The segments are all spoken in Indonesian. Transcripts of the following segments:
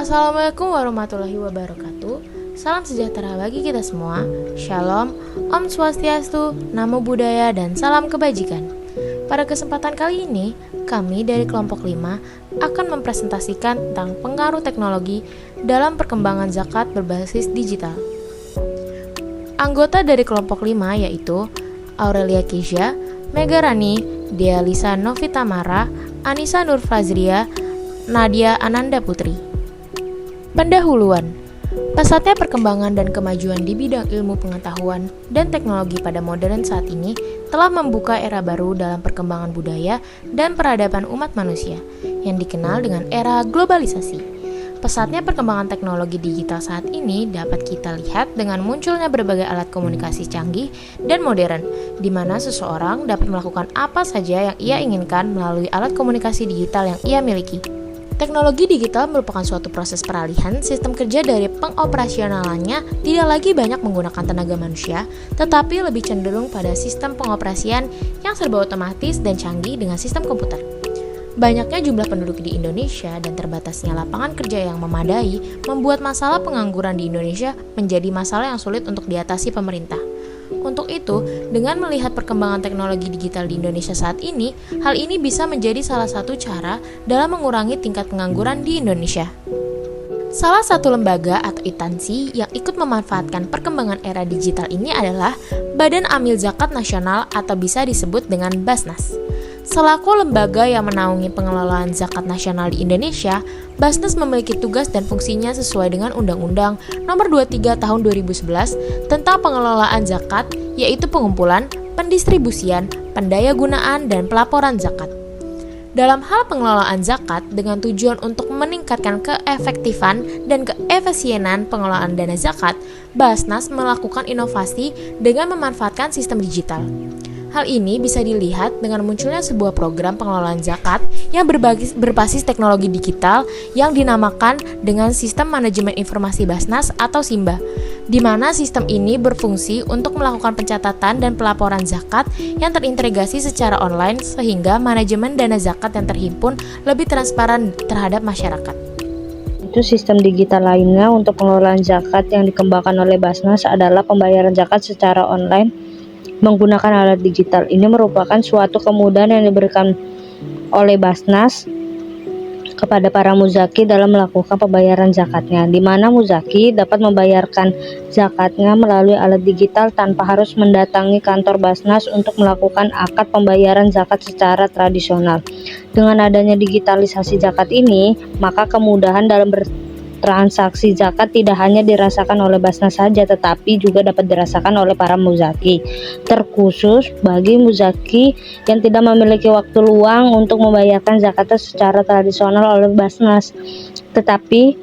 Assalamualaikum warahmatullahi wabarakatuh. Salam sejahtera bagi kita semua. Shalom, Om Swastiastu, Namo Buddhaya, dan salam kebajikan. Pada kesempatan kali ini, kami dari kelompok 5 akan mempresentasikan tentang pengaruh teknologi dalam perkembangan zakat berbasis digital. Anggota dari kelompok 5 yaitu Aurelia Kisha, Mega Rani, Dea Lisa Novitamara, Anissa Nur Fazria, Nadia Ananda Putri. Pendahuluan. Pesatnya perkembangan dan kemajuan di bidang ilmu pengetahuan dan teknologi pada modern saat ini telah membuka era baru dalam perkembangan budaya dan peradaban umat manusia yang dikenal dengan era globalisasi. Pesatnya perkembangan teknologi digital saat ini dapat kita lihat dengan munculnya berbagai alat komunikasi canggih dan modern, di mana seseorang dapat melakukan apa saja yang ia inginkan melalui alat komunikasi digital yang ia miliki. Teknologi digital merupakan suatu proses peralihan sistem kerja dari pengoperasionalannya tidak lagi banyak menggunakan tenaga manusia, tetapi lebih cenderung pada sistem pengoperasian yang serba otomatis dan canggih dengan sistem komputer. Banyaknya jumlah penduduk di Indonesia dan terbatasnya lapangan kerja yang memadai membuat masalah pengangguran di Indonesia menjadi masalah yang sulit untuk diatasi pemerintah. Untuk itu, dengan melihat perkembangan teknologi digital di Indonesia saat ini, hal ini bisa menjadi salah satu cara dalam mengurangi tingkat pengangguran di Indonesia. Salah satu lembaga atau instansi yang ikut memanfaatkan perkembangan era digital ini adalah Badan Amil Zakat Nasional atau bisa disebut dengan Basnas. Selaku lembaga yang menaungi pengelolaan zakat nasional di Indonesia, Basnas memiliki tugas dan fungsinya sesuai dengan Undang-Undang Nomor 23 Tahun 2011 tentang pengelolaan zakat, yaitu pengumpulan, pendistribusian, pendayagunaan, dan pelaporan zakat. Dalam hal pengelolaan zakat dengan tujuan untuk meningkatkan keefektifan dan keefisienan pengelolaan dana zakat, Basnas melakukan inovasi dengan memanfaatkan sistem digital. Hal ini bisa dilihat dengan munculnya sebuah program pengelolaan zakat yang berbasis teknologi digital yang dinamakan dengan Sistem Manajemen Informasi Basnas atau SIMBA, di mana sistem ini berfungsi untuk melakukan pencatatan dan pelaporan zakat yang terintegrasi secara online sehingga manajemen dana zakat yang terhimpun lebih transparan terhadap masyarakat. Itu sistem digital lainnya untuk pengelolaan zakat yang dikembangkan oleh Basnas adalah pembayaran zakat secara online menggunakan alat digital. Ini merupakan suatu kemudahan yang diberikan oleh Basnas kepada para muzaki dalam melakukan pembayaran zakatnya, di mana muzaki dapat membayarkan zakatnya melalui alat digital tanpa harus mendatangi kantor Basnas untuk melakukan akad pembayaran zakat secara tradisional. Dengan adanya digitalisasi zakat ini, maka kemudahan dalam transaksi zakat tidak hanya dirasakan oleh Basnas saja, tetapi juga dapat dirasakan oleh para muzaki, terkhusus bagi muzaki yang tidak memiliki waktu luang untuk membayarkan zakatnya secara tradisional oleh Basnas. Tetapi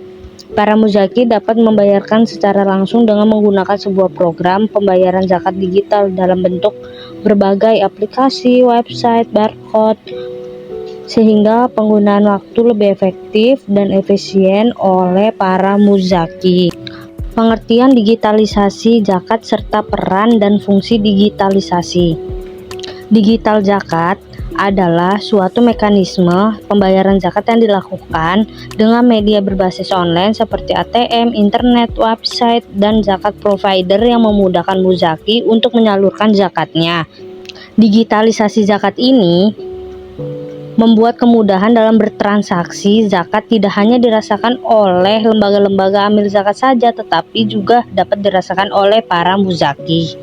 para muzaki dapat membayarkan secara langsung dengan menggunakan sebuah program pembayaran zakat digital dalam bentuk berbagai aplikasi, website, barcode, sehingga penggunaan waktu lebih efektif dan efisien oleh para muzaki. Pengertian digitalisasi zakat serta peran dan fungsi digitalisasi. Digital zakat adalah suatu mekanisme pembayaran zakat yang dilakukan dengan media berbasis online seperti ATM, internet, website, dan zakat provider yang memudahkan muzaki untuk menyalurkan zakatnya. Digitalisasi zakat ini membuat kemudahan dalam bertransaksi zakat tidak hanya dirasakan oleh lembaga-lembaga amil zakat saja, tetapi juga dapat dirasakan oleh para muzaki.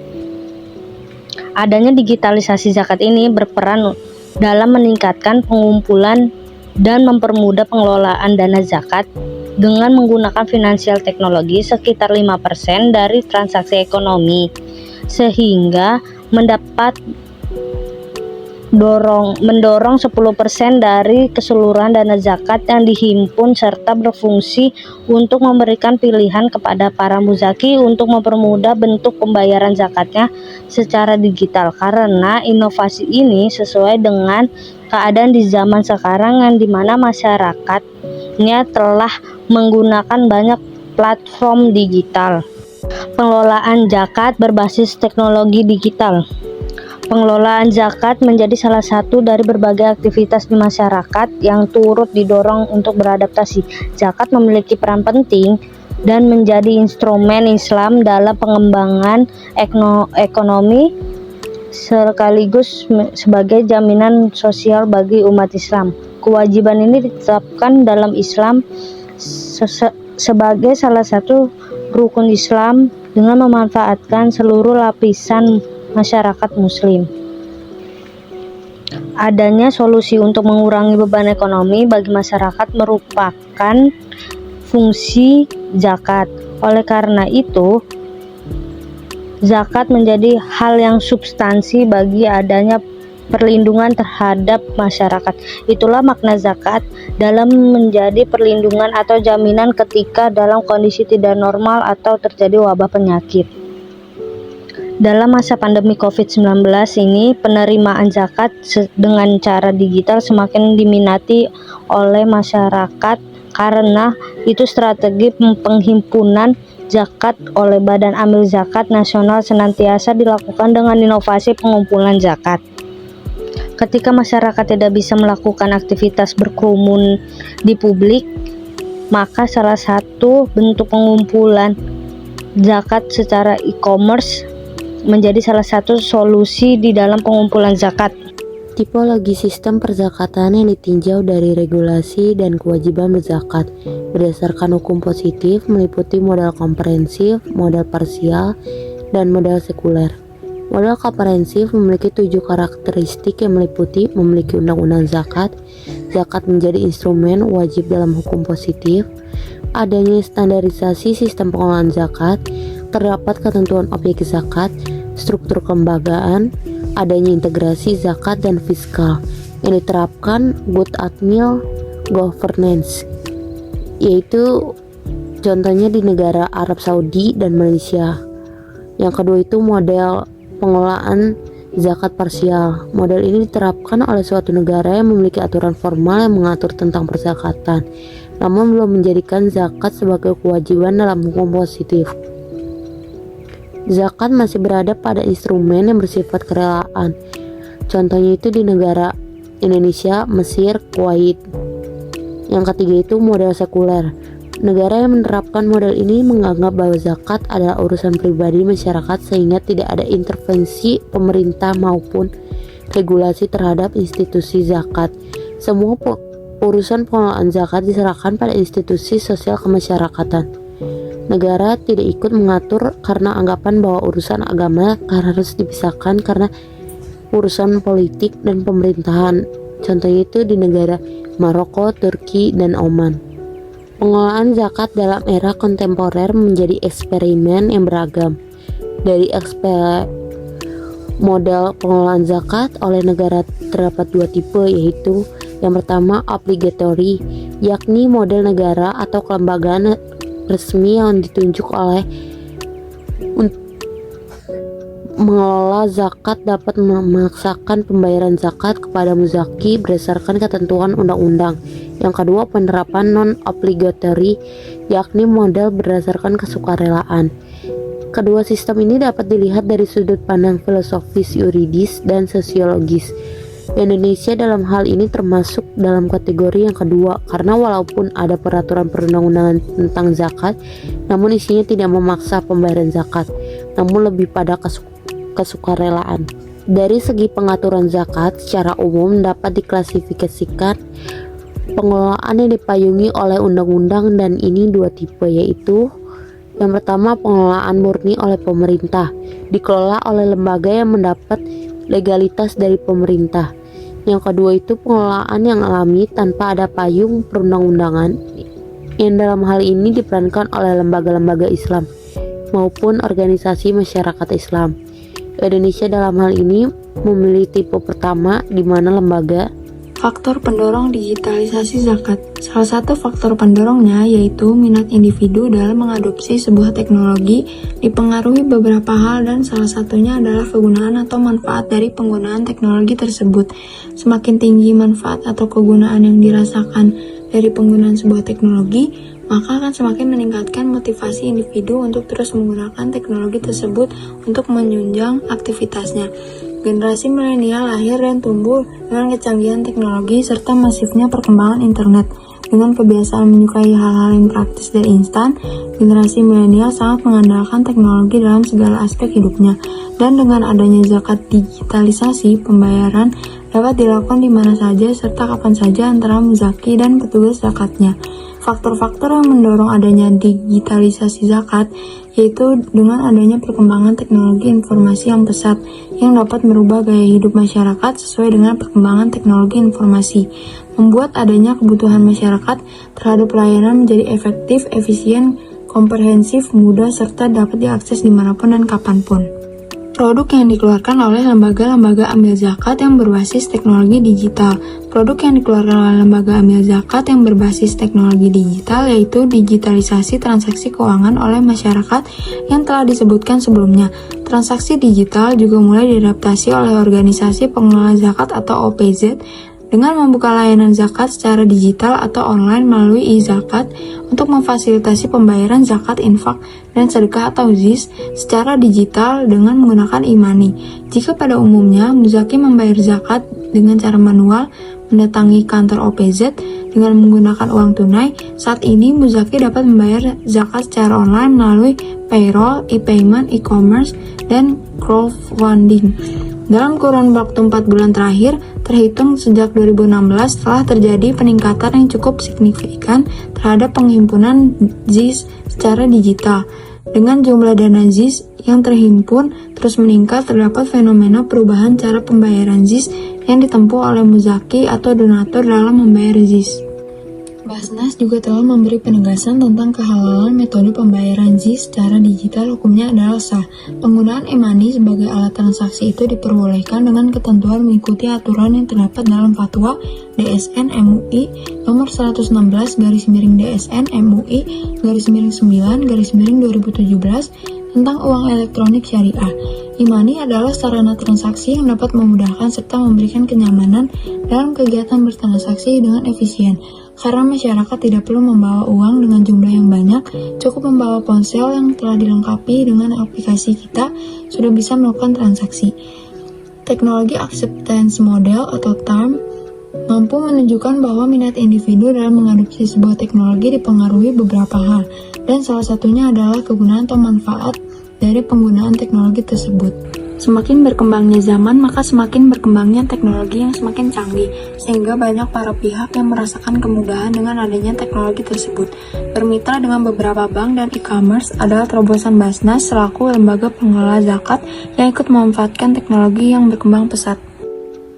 Adanya digitalisasi zakat ini berperan dalam meningkatkan pengumpulan dan mempermudah pengelolaan dana zakat dengan menggunakan financial teknologi sekitar 5% dari transaksi ekonomi, sehingga mendorong 10% dari keseluruhan dana zakat yang dihimpun serta berfungsi untuk memberikan pilihan kepada para muzaki untuk mempermudah bentuk pembayaran zakatnya secara digital, karena inovasi ini sesuai dengan keadaan di zaman sekarang yang dimana masyarakatnya telah menggunakan banyak platform digital. Pengelolaan zakat berbasis teknologi digital. Pengelolaan zakat menjadi salah satu dari berbagai aktivitas di masyarakat yang turut didorong untuk beradaptasi. Zakat memiliki peran penting dan menjadi instrumen Islam dalam pengembangan ekonomi sekaligus sebagai jaminan sosial bagi umat Islam. Kewajiban ini ditetapkan dalam Islam sebagai salah satu rukun Islam dengan memanfaatkan seluruh lapisan masyarakat muslim. Adanya solusi untuk mengurangi beban ekonomi bagi masyarakat merupakan fungsi zakat. Oleh karena itu, zakat menjadi hal yang substansi bagi adanya perlindungan terhadap masyarakat. Itulah makna zakat dalam menjadi perlindungan atau jaminan ketika dalam kondisi tidak normal atau terjadi wabah penyakit. Dalam masa pandemi COVID-19 ini, penerimaan zakat dengan cara digital semakin diminati oleh masyarakat karena itu strategi penghimpunan zakat oleh Badan Amil Zakat Nasional senantiasa dilakukan dengan inovasi pengumpulan zakat. Ketika masyarakat tidak bisa melakukan aktivitas berkerumun di publik, maka salah satu bentuk pengumpulan zakat secara e-commerce menjadi salah satu solusi di dalam pengumpulan zakat. Tipologi sistem perzakatan yang ditinjau dari regulasi dan kewajiban berzakat berdasarkan hukum positif meliputi model komprehensif, model parsial, dan model sekuler. Model komprehensif memiliki 7 karakteristik yang meliputi memiliki undang-undang zakat, zakat menjadi instrumen wajib dalam hukum positif, adanya standarisasi sistem pengelolaan zakat, terdapat ketentuan objek zakat, struktur kelembagaan, adanya integrasi zakat dan fiskal yang diterapkan good admin governance, yaitu contohnya di negara Arab Saudi dan Malaysia. Yang kedua itu model pengelolaan zakat parsial. Model ini diterapkan oleh suatu negara yang memiliki aturan formal yang mengatur tentang perzakatan, namun belum menjadikan zakat sebagai kewajiban dalam hukum positif. Zakat masih berada pada instrumen yang bersifat kerelaan. Contohnya itu di negara Indonesia, Mesir, Kuwait. Yang ketiga itu model sekuler. Negara yang menerapkan model ini menganggap bahwa zakat adalah urusan pribadi masyarakat sehingga tidak ada intervensi pemerintah maupun regulasi terhadap institusi zakat. Semua urusan pengelolaan zakat diserahkan pada institusi sosial kemasyarakatan. Negara tidak ikut mengatur karena anggapan bahwa urusan agama harus dipisahkan karena urusan politik dan pemerintahan. Contohnya itu di negara Maroko, Turki, dan Oman. Pengelolaan zakat dalam era kontemporer menjadi eksperimen yang beragam. Dari model pengelolaan zakat oleh negara terdapat 2 tipe, yaitu yang pertama obligatory, yakni model negara atau kelembagaan resmi yang ditunjuk oleh mengelola zakat dapat memaksakan pembayaran zakat kepada muzaki berdasarkan ketentuan undang-undang. Yang kedua, penerapan non-obligatory, yakni model berdasarkan kesukarelaan. Kedua sistem ini dapat dilihat dari sudut pandang filosofis, yuridis, dan sosiologis. Indonesia dalam hal ini termasuk dalam kategori yang kedua karena walaupun ada peraturan perundang-undangan tentang zakat, namun isinya tidak memaksa pembayaran zakat, namun lebih pada kesukarelaan. Dari segi pengaturan zakat secara umum dapat diklasifikasikan pengelolaan yang dipayungi oleh undang-undang, dan ini 2 tipe, yaitu yang pertama pengelolaan murni oleh pemerintah, dikelola oleh lembaga yang mendapat legalitas dari pemerintah. Yang kedua itu pengelolaan yang alami tanpa ada payung perundang-undangan, yang dalam hal ini diperankan oleh lembaga-lembaga Islam maupun organisasi masyarakat Islam. Indonesia dalam hal ini memilih tipe pertama, di mana lembaga. Faktor pendorong digitalisasi zakat. Salah satu faktor pendorongnya yaitu minat individu dalam mengadopsi sebuah teknologi dipengaruhi beberapa hal, dan salah satunya adalah kegunaan atau manfaat dari penggunaan teknologi tersebut. Semakin tinggi manfaat atau kegunaan yang dirasakan dari penggunaan sebuah teknologi, maka akan semakin meningkatkan motivasi individu untuk terus menggunakan teknologi tersebut untuk menunjang aktivitasnya. Generasi milenial lahir dan tumbuh dengan kecanggihan teknologi serta masifnya perkembangan internet. Dengan kebiasaan menyukai hal-hal yang praktis dan instan, generasi milenial sangat mengandalkan teknologi dalam segala aspek hidupnya. Dan dengan adanya zakat digitalisasi, pembayaran dapat dilakukan di mana saja serta kapan saja antara muzaki dan petugas zakatnya. Faktor-faktor yang mendorong adanya digitalisasi zakat yaitu dengan adanya perkembangan teknologi informasi yang pesat yang dapat merubah gaya hidup masyarakat sesuai dengan perkembangan teknologi informasi, membuat adanya kebutuhan masyarakat terhadap pelayanan menjadi efektif, efisien, komprehensif, mudah, serta dapat diakses dimanapun dan kapanpun. Produk yang dikeluarkan oleh lembaga-lembaga amil zakat yang berbasis teknologi digital. Produk yang dikeluarkan oleh lembaga amil zakat yang berbasis teknologi digital yaitu digitalisasi transaksi keuangan oleh masyarakat yang telah disebutkan sebelumnya. Transaksi digital juga mulai diadaptasi oleh organisasi pengelola zakat atau OPZ dengan membuka layanan zakat secara digital atau online melalui e-zakat untuk memfasilitasi pembayaran zakat, infak, dan sedekah atau ZIS secara digital dengan menggunakan e-money. Jika pada umumnya muzaki membayar zakat dengan cara manual mendatangi kantor OPZ dengan menggunakan uang tunai, saat ini muzaki dapat membayar zakat secara online melalui payroll, e-payment, e-commerce, dan crowdfunding. Dalam kurun waktu 4 bulan terakhir, terhitung sejak 2016 telah terjadi peningkatan yang cukup signifikan terhadap penghimpunan ZIS secara digital. Dengan jumlah dana ZIS yang terhimpun terus meningkat, terdapat fenomena perubahan cara pembayaran ZIS yang ditempuh oleh muzaki atau donatur dalam membayar ZIS. Basnas juga telah memberi penegasan tentang kehalalan metode pembayaran ZIS secara digital. Hukumnya adalah sah. Penggunaan e-money sebagai alat transaksi itu diperbolehkan dengan ketentuan mengikuti aturan yang terdapat dalam Fatwa DSN MUI nomor 116/DSN MUI /9/2017 tentang uang elektronik syariah. E-money adalah sarana transaksi yang dapat memudahkan serta memberikan kenyamanan dalam kegiatan bertransaksi dengan efisien. Karena masyarakat tidak perlu membawa uang dengan jumlah yang banyak, cukup membawa ponsel yang telah dilengkapi dengan aplikasi kita sudah bisa melakukan transaksi. Teknologi acceptance model atau TAM mampu menunjukkan bahwa minat individu dalam mengadopsi sebuah teknologi dipengaruhi beberapa hal, dan salah satunya adalah kegunaan atau manfaat dari penggunaan teknologi tersebut. Semakin berkembangnya zaman, maka semakin berkembangnya teknologi yang semakin canggih, sehingga banyak para pihak yang merasakan kemudahan dengan adanya teknologi tersebut. Bermitra dengan beberapa bank dan e-commerce adalah terobosan Basnas selaku lembaga pengelola zakat yang ikut memanfaatkan teknologi yang berkembang pesat.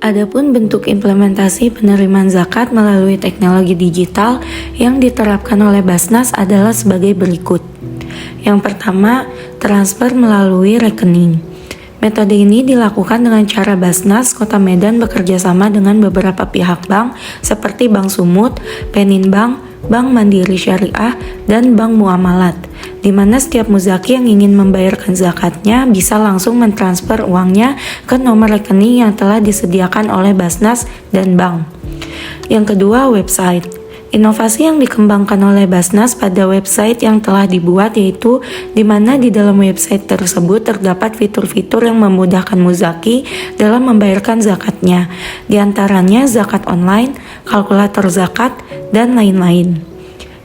Adapun bentuk implementasi penerimaan zakat melalui teknologi digital yang diterapkan oleh Basnas adalah sebagai berikut. Yang pertama, transfer melalui rekening. Metode ini dilakukan dengan cara Basnas Kota Medan bekerja sama dengan beberapa pihak bank seperti Bank Sumut, Peninbank, Bank Mandiri Syariah, dan Bank Muamalat, di mana setiap muzaki yang ingin membayarkan zakatnya bisa langsung mentransfer uangnya ke nomor rekening yang telah disediakan oleh Basnas dan bank. Yang kedua, website. Inovasi yang dikembangkan oleh Basnas pada website yang telah dibuat yaitu di mana di dalam website tersebut terdapat fitur-fitur yang memudahkan muzaki dalam membayarkan zakatnya, di antaranya zakat online, kalkulator zakat, dan lain-lain.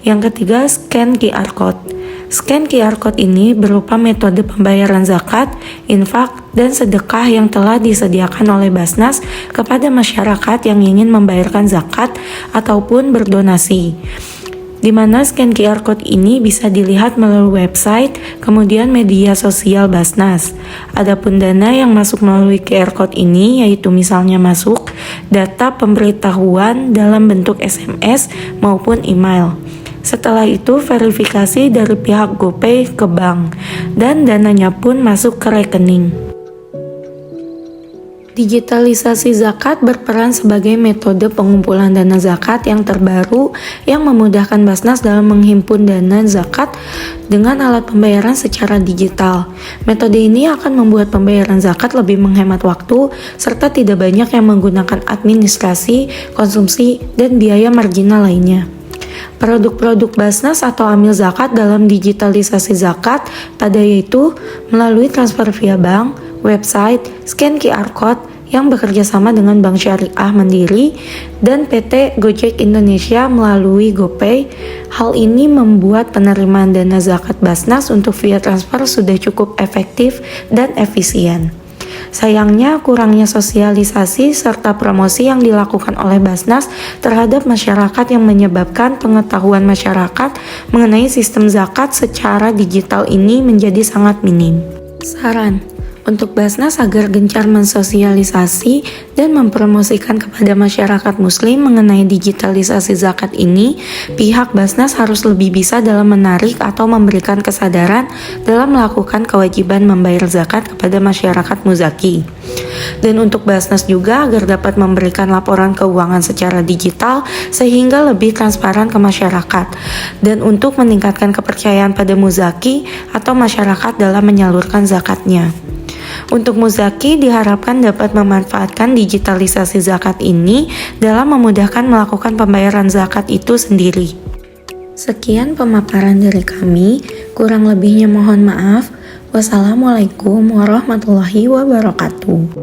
Yang ketiga, scan QR Code. Scan QR Code ini berupa metode pembayaran zakat, infak, dan sedekah yang telah disediakan oleh Basnas kepada masyarakat yang ingin membayarkan zakat ataupun berdonasi. Di mana scan QR Code ini bisa dilihat melalui website, kemudian media sosial Basnas. Adapun dana yang masuk melalui QR Code ini yaitu misalnya masuk data pemberitahuan dalam bentuk SMS maupun email. Setelah itu verifikasi dari pihak GoPay ke bank, dan dananya pun masuk ke rekening. Digitalisasi zakat berperan sebagai metode pengumpulan dana zakat yang terbaru yang memudahkan Basnas dalam menghimpun dana zakat dengan alat pembayaran secara digital. Metode ini akan membuat pembayaran zakat lebih menghemat waktu serta tidak banyak yang menggunakan administrasi, konsumsi, dan biaya marginal lainnya. Produk-produk Basnas atau amil zakat dalam digitalisasi zakat pada yaitu melalui transfer via bank, website, scan QR Code yang bekerja sama dengan Bank Syariah Mandiri dan PT Gojek Indonesia melalui GoPay. Hal ini membuat penerimaan dana zakat Basnas untuk via transfer sudah cukup efektif dan efisien. Sayangnya, kurangnya sosialisasi serta promosi yang dilakukan oleh Basnas terhadap masyarakat yang menyebabkan pengetahuan masyarakat mengenai sistem zakat secara digital ini menjadi sangat minim. Saran untuk Basnas agar gencar mensosialisasi dan mempromosikan kepada masyarakat muslim mengenai digitalisasi zakat ini, pihak Basnas harus lebih bisa dalam menarik atau memberikan kesadaran dalam melakukan kewajiban membayar zakat kepada masyarakat muzaki. Dan untuk Basnas juga agar dapat memberikan laporan keuangan secara digital sehingga lebih transparan ke masyarakat, dan untuk meningkatkan kepercayaan pada muzaki atau masyarakat dalam menyalurkan zakatnya. Untuk muzaki diharapkan dapat memanfaatkan digitalisasi zakat ini dalam memudahkan melakukan pembayaran zakat itu sendiri. Sekian pemaparan dari kami, kurang lebihnya mohon maaf. Wassalamualaikum warahmatullahi wabarakatuh.